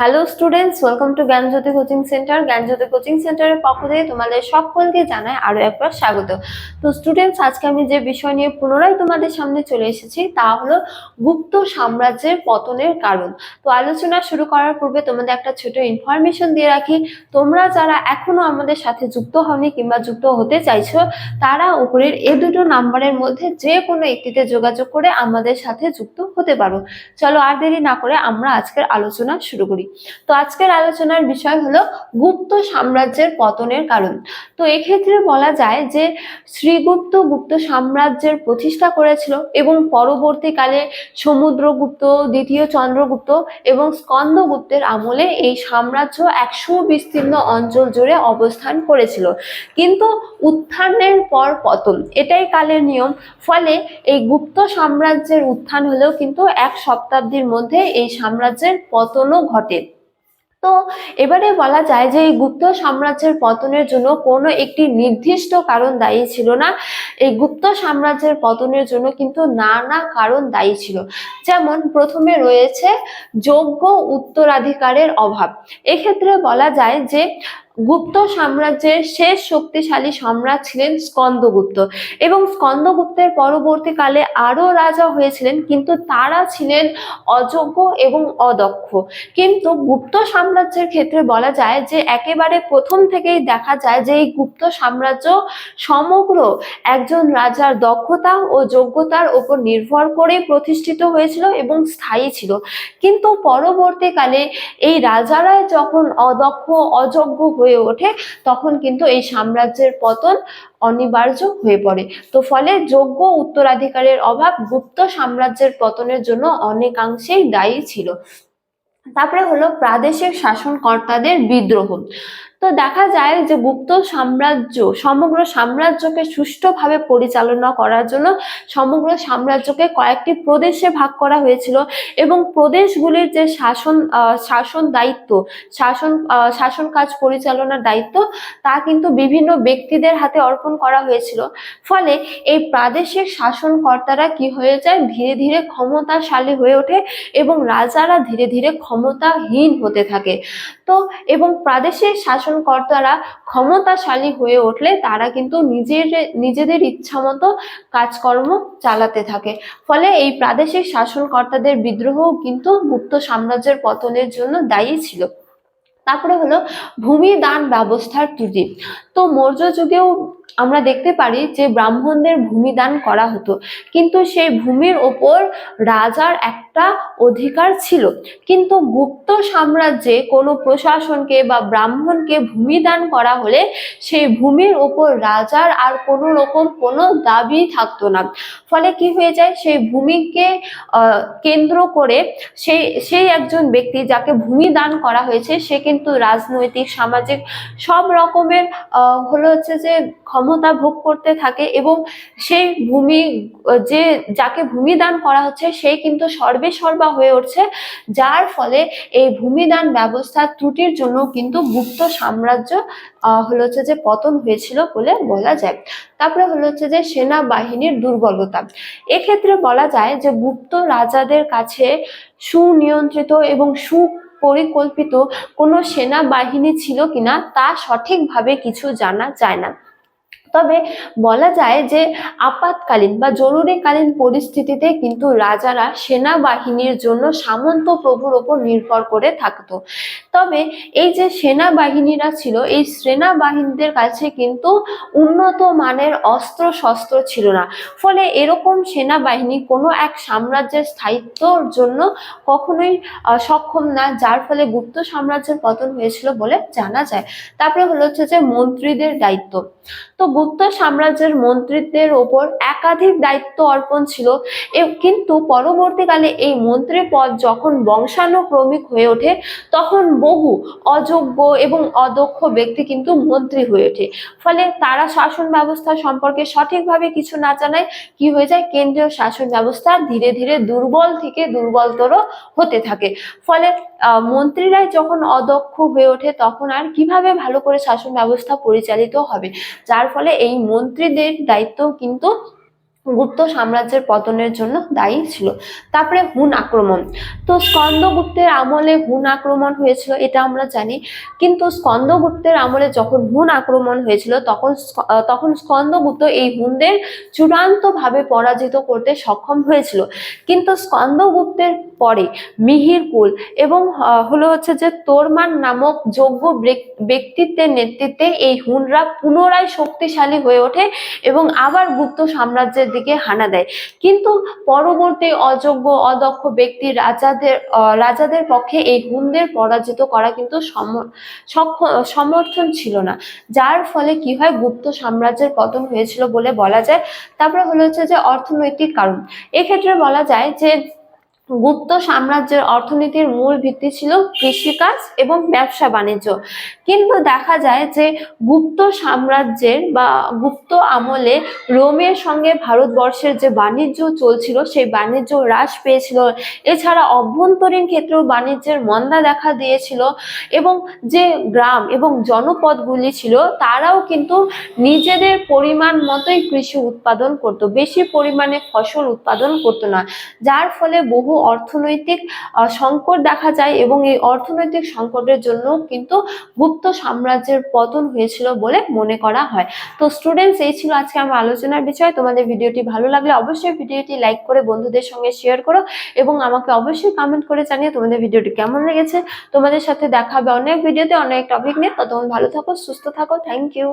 Hello students, welcome to Gyanjyoti coaching centre. Gyanjyoti coaching সেন্টারের পক্ষ থেকে তোমাদের সকলকে জানাই আরো একবার স্বাগত। তো স্টুডেন্টস, আজকে আমি যে বিষয় নিয়ে পুনরায় তোমাদের সামনে চলে এসেছি তা হলো গুপ্ত সাম্রাজ্যের পতনের কারণ। তো আলোচনা শুরু করার পূর্বে তোমাদের একটা ছোট ইনফরমেশন দিয়ে রাখি। তোমরা যারা এখনো আমাদের সাথে যুক্ত হওনি কিংবা যুক্ত হতে চাইছো, তারা উপরের এই দুটো নাম্বারের মধ্যে যে কোনো একটিতে যোগাযোগ করে আমাদের সাথে যুক্ত হতে পারো। চলো আর দেরি না করে আমরা আজকের আলোচনা শুরু করি। তো আজকের আলোচনার বিষয় হলো গুপ্ত সাম্রাজ্যের পতনের কারণ। তো এক্ষেত্রে বলা যায় যে শ্রীগুপ্ত গুপ্ত সাম্রাজ্যের প্রতিষ্ঠা করেছিল এবং পরবর্তীকালে সমুদ্রগুপ্ত, দ্বিতীয় চন্দ্রগুপ্ত এবং স্কন্দগুপ্তের আমলে এই সাম্রাজ্য এক সুবিস্তীর্ণ অঞ্চল জুড়ে অবস্থান করেছিল। কিন্তু উত্থানের পর পতন, এটাই কালের নিয়ম। ফলে এই গুপ্ত সাম্রাজ্যের উত্থান হলেও কিন্তু এক শতাব্দীর মধ্যে এই সাম্রাজ্যের পতনও ঘটে। তো এবারে বলা যায় যে এই গুপ্ত সাম্রাজ্যের পতনের জন্য কোনো একটি নির্দিষ্ট কারণ দায়ী ছিল না। এই গুপ্ত সাম্রাজ্যের পতনের জন্য কিন্তু নানা কারণ দায়ী ছিল। যেমন প্রথমে রয়েছে যোগ্য উত্তরাধিকারের অভাব। এক্ষেত্রে বলা যায় যে গুপ্ত সাম্রাজ্যের শেষ শক্তিশালী সম্রাট ছিলেন স্কন্দগুপ্ত এবং স্কন্দগুপ্তের পরবর্তীকালে আরো রাজা হয়েছিলেন, কিন্তু তারা ছিলেন অযোগ্য এবং অদক্ষ। কিন্তু গুপ্ত সাম্রাজ্যের ক্ষেত্রে বলা যায় যে একেবারে প্রথম থেকেই দেখা যায় যে এই গুপ্ত সাম্রাজ্য সমগ্র একজন রাজার দক্ষতা ও যোগ্যতার উপর নির্ভর করে প্রতিষ্ঠিত হয়েছিল এবং স্থায়ী ছিল। কিন্তু পরবর্তীকালে এই রাজারাই যখন অদক্ষ অযোগ্য হয়ে ওঠে, তখন কিন্তু এই সাম্রাজ্যের পতন অনিবার্য হয়ে পড়ে। তো ফলে যোগ্য উত্তরাধিকারের অভাব গুপ্ত সাম্রাজ্যের পতনের জন্য অনেকাংশেই দায়ী ছিল। তারপরে হলো প্রাদেশিক শাসনকর্তাদের বিদ্রোহ। তো দেখা যায় যে গুপ্ত সাম্রাজ্য সমগ্র সাম্রাজ্যকে সুষ্ঠুভাবে পরিচালনা করার জন্য সমগ্র সাম্রাজ্যকে কয়েকটি প্রদেশে ভাগ করা হয়েছিল এবং প্রদেশগুলির যে শাসন দায়িত্ব, শাসন কাজ পরিচালনার দায়িত্ব, তা কিন্তু বিভিন্ন ব্যক্তিদের হাতে অর্পণ করা হয়েছিল। ফলে এই প্রাদেশিক শাসনকর্তারা কি হয়ে যায়, ধীরে ধীরে ক্ষমতাশালী হয়ে ওঠে এবং রাজারা ধীরে ধীরে ক্ষমতাহীন হতে থাকে। তো এবং প্রাদেশিক শাসনকর্তারা ক্ষমতাশালী হয়ে উঠলে তারা কিন্তু নিজেদের ইচ্ছা মতো কাজকর্ম চালাতে থাকে। ফলে এই প্রাদেশিক শাসনকর্তাদের বিদ্রোহ কিন্তু গুপ্ত সাম্রাজ্যের পতনের জন্য দায়ী ছিল। তারপরে হলো ভূমি দান ব্যবস্থার ত্রুটি। তো মৌর্য যুগেও আমরা দেখতে পারি যে ব্রাহ্মণদের ভূমি দান করা হতো, কিন্তু সেই ভূমির ওপর রাজার একটা অধিকার ছিল। কিন্তু গুপ্ত সাম্রাজ্যে কোনো প্রশাসনকে বা ব্রাহ্মণকে ভূমি দান করা হলে সেই ভূমির ওপর রাজার আর কোনো রকম কোনো দাবি থাকতো না। ফলে কি হয়ে যায়, সেই ভূমিকে কেন্দ্র করে সেই একজন ব্যক্তি যাকে ভূমি দান করা হয়েছে সে কিন্তু রাজনৈতিক সামাজিক সব রকমের হচ্ছে যে ক্ষমতা ভোগ করতে থাকে এবং সেই ভূমি যাকে ভূমি দান করা হচ্ছে সেই কিন্তু সর্বেসর্বা হয়ে উঠছে, যার ফলে এই ভূমিদান ব্যবস্থার ত্রুটির জন্য কিন্তু গুপ্ত সাম্রাজ্য হচ্ছে যে পতন হয়েছিল বলে বলা যায়। তারপরে হচ্ছে যে সেনাবাহিনীর দুর্বলতা। এক্ষেত্রে বলা যায় যে গুপ্ত রাজাদের কাছে সুনিয়ন্ত্রিত এবং সুপরিকল্পিত কোনো সেনাবাহিনী ছিল কিনা তা সঠিকভাবে কিছু জানা যায় না। তবে বলা যায় যে আপাতকালীন বা জরুরিকালীন পরিস্থিতিতে কিন্তু রাজারা সেনাবাহিনীর জন্য সামন্ত প্রভুর ওপর নির্ভর করে থাকতো। তবে এই যে সেনাবাহিনীরা ছিল, এই সেনাবাহিনীদের কাছে কিন্তু উন্নত মানের অস্ত্র শস্ত্র ছিল না। ফলে এরকম সেনাবাহিনী কোনো এক সাম্রাজ্যের স্থায়িত্বর জন্য কখনোই সক্ষম না, যার ফলে গুপ্ত সাম্রাজ্যের পতন হয়েছিল বলে জানা যায়। তারপরে হচ্ছে যে মন্ত্রীদের দায়িত্ব। তো গুপ্ত সাম্রাজ্যের মন্ত্রীদের ওপর একাধিক দায়িত্ব অর্পণ ছিল, কিন্তু পরবর্তীকালে এই মন্ত্রী পদ যখন বংশানুক্রমিক হয়ে ওঠে তখন বহু অযোগ্য এবং অদক্ষ ব্যক্তি কিন্তু মন্ত্রী হয়ে ওঠে। ফলে তারা শাসন ব্যবস্থা সম্পর্কে সঠিকভাবে কিছু না জানায় কি হয়ে যায়, কেন্দ্রীয় শাসন ব্যবস্থা ধীরে ধীরে দুর্বল থেকে দুর্বলতর হতে থাকে। ফলে মন্ত্রীরাই যখন অদক্ষ হয়ে ওঠে তখন আর কিভাবে ভালো করে শাসন ব্যবস্থা পরিচালিত হবে, যার ফলে এই মন্ত্রীদের দায়িত্ব কিন্তু গুপ্ত সাম্রাজ্যের পতনের জন্য দায়ী ছিল। তারপরে হুন আক্রমণ। তো স্কন্দগুপ্তের আমলে হুন আক্রমণ হয়েছিল এটা আমরা জানি, কিন্তু স্কন্দগুপ্তের আমলে যখন হুন আক্রমণ হয়েছিল তখন স্কন্দগুপ্ত এই হুনদের চূড়ান্তভাবে পরাজিত করতে সক্ষম হয়েছিল। কিন্তু স্কন্দগুপ্তের পরে মিহিরকুল এবং হলো হচ্ছে যে তোরমান নামক যোগ্য ব্যক্তিত্বের নেতৃত্বে এই হুনরা পুনরায় শক্তিশালী হয়ে ওঠে এবং আবার গুপ্ত সাম্রাজ্যের দিকে হানা দেয়। কিন্তু পরবর্তী অযোগ্য অদক্ষ ব্যক্তি রাজাদের পক্ষে এই হুনদের পরাজিত করা কিন্তু সমর্থন ছিল না, যার ফলে কি হয়, গুপ্ত সাম্রাজ্যের পতন হয়েছিল বলে বলা যায়। তারপরে হলো হচ্ছে যে অর্থনৈতিক কারণ। এক্ষেত্রে বলা যায় যে গুপ্ত সাম্রাজ্যের অর্থনীতির মূল ভিত্তি ছিল কৃষিকাজ এবং ব্যবসা বাণিজ্য। কিন্তু দেখা যায় যে গুপ্ত সাম্রাজ্যের বা গুপ্ত আমলে রোমের সঙ্গে ভারতবর্ষের যে বাণিজ্য চলছিল সেই বাণিজ্য হ্রাস পেয়েছিল। এছাড়া অভ্যন্তরীণ ক্ষেত্রেও বাণিজ্যের মন্দা দেখা দিয়েছিল এবং যে গ্রাম এবং জনপদগুলি ছিল তারাও কিন্তু নিজেদের পরিমাণ মতোই কৃষি উৎপাদন করত, বেশি পরিমাণে ফসল উৎপাদন করতো না, যার ফলে বহু অর্থনৈতিক সংকট দেখা যায় এবং এই অর্থনৈতিক সংকটের জন্য কিন্তু গুপ্ত সাম্রাজ্যের পতন হয়েছিল বলে মনে করা হয়। তো স্টুডেন্টস, এই ছিল আজকে আমার আলোচনার বিষয়। তোমাদের ভিডিওটি ভালো লাগলে অবশ্যই ভিডিওটি লাইক করে বন্ধুদের সঙ্গে শেয়ার করো এবং আমাকে অবশ্যই কমেন্ট করে জানিয়ে তোমাদের ভিডিওটি কেমন লেগেছে। তোমাদের সাথে দেখা হবে অনেক ভিডিওতে অনেক টপিক নিয়ে। ততক্ষণ ভালো থাকো, সুস্থ থাকো। Thank you.